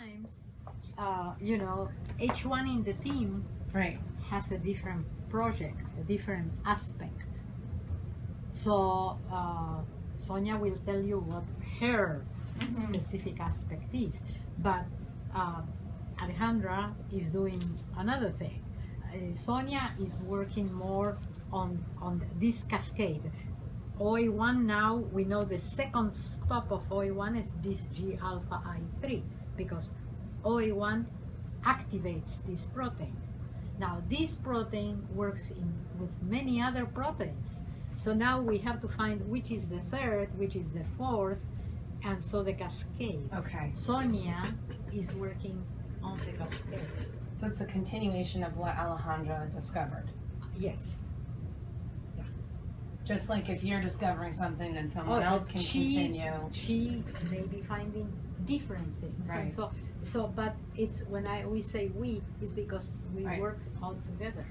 sometimes, you know, each one in the team Right. has a different project, a different aspect. So Sonia will tell you what her specific aspect is, but Alejandra is doing another thing. Sonia is working more on this cascade. OA1 now, we know the second stop of OA1 is this G alpha I3 because OA1 activates this protein. Now this protein works with many other proteins. So now we have to find which is the third, which is the fourth, and so the cascade. Okay. Sonia is working on the cascade. So it's a continuation of what Alejandra discovered. Yes. Just like if you're discovering something, then someone else can continue. She may be finding different things. Right. And so, but it's when we say we, it's because we work all together.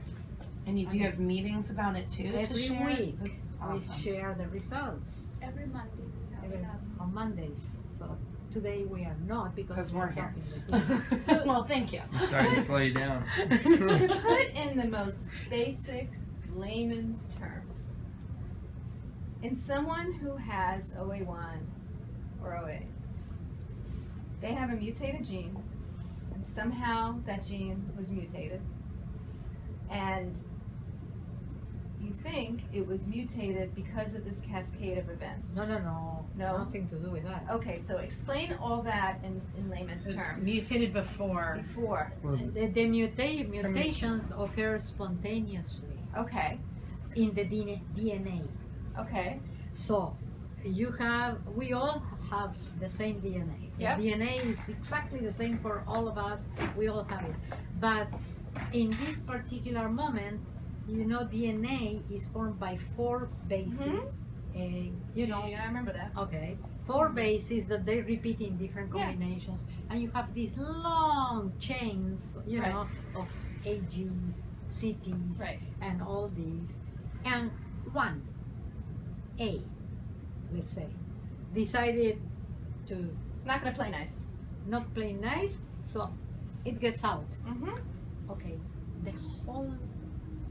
And you do have meetings about it too? Every to share? week Awesome. we share the results. Every Monday we have On Mondays. So today we are not because we're here. talking with you. Well, thank you. I'm sorry to slow you down. To put in the most basic layman's terms, in someone who has OA1 or OA, they have a mutated gene, and somehow that gene was mutated, and you think it was mutated because of this cascade of events. No. Nothing to do with that. Okay, so explain all that in layman's terms. Mutated before. The mutations occur spontaneously Okay, in the DNA. okay. So we all have the same DNA. Yep. The DNA is exactly the same for all of us. We all have it. But in this particular moment, you know, DNA is formed by 4 bases. You know, Yeah, I remember that. okay, 4 bases that they repeat in different combinations, and you have these long chains, you know, of AGs, CTs, and all these, and one A, let's say, decided to Not gonna play nice. not play nice, so it gets out. Mm-hmm. Okay, the whole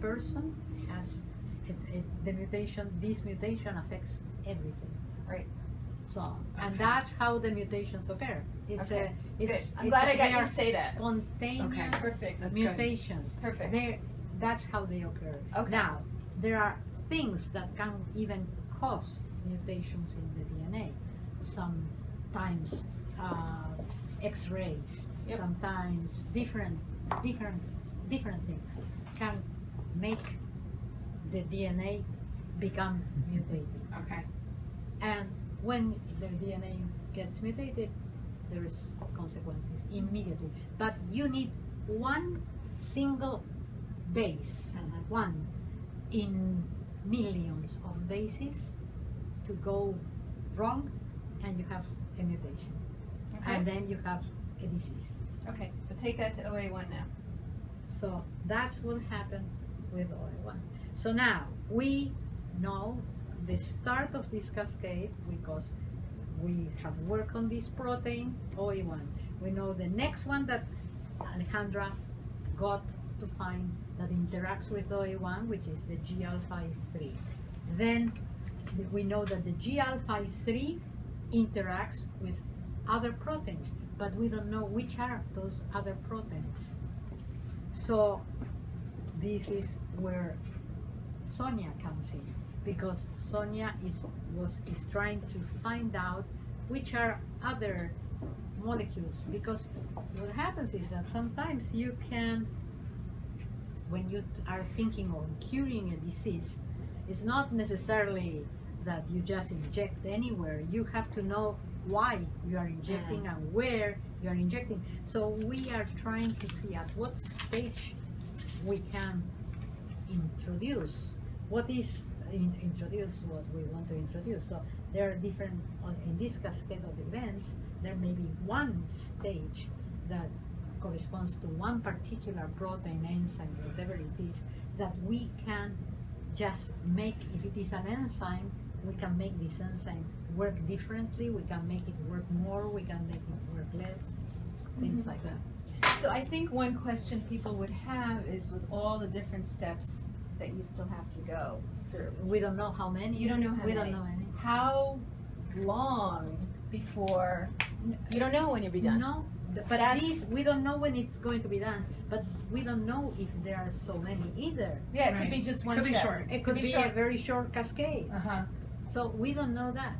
person has the mutation. This mutation affects everything. Right. So, and that's how the mutations occur. It's Okay. it's. I'm glad I got they you to are say that. Spontaneous Perfect. That's mutations. Perfect. That's how they occur. Okay. Now, there are things that can even cause mutations in the DNA. Sometimes X-rays. Yep. Sometimes different things can make the DNA become mutated. Okay. And when the DNA gets mutated, there is consequences immediately. But you need one single base, one in millions of bases to go wrong, and you have a mutation. Okay. And then you have a disease. Okay, so take that to OA1 now. So that's what happened with OA1. So now we know the start of this cascade because we have worked on this protein, OA1. We know the next one that Alejandra got to find that interacts with OA1, which is the G alpha 3. Then we know that the G alpha 3 interacts with other proteins, but we don't know which are those other proteins. So this is where Sonia comes in, because Sonia is trying to find out which are other molecules, because what happens is that sometimes you can, when you are thinking of curing a disease, it's not necessarily that you just inject anywhere. You have to know why you are injecting and where you are injecting. So we are trying to see at what stage we can introduce what we want to introduce. So there are different, in this cascade of events, there may be one stage that corresponds to one particular protein, enzyme, whatever it is, that we can just make. If it is an enzyme, we can make this enzyme work differently, we can make it work more, we can make it work less. things like that. So I think one question people would have is, with all the different steps that you still have to go through, We don't know how many. You don't know how we many. don't know any. how long before, you don't know when you'll be done. No, but That's- this, we don't know when it's going to be done, but we don't know if there are so many either. Yeah, it Right. could be just one Could be step. short. It could be a very short cascade, Uh-huh. so we don't know that.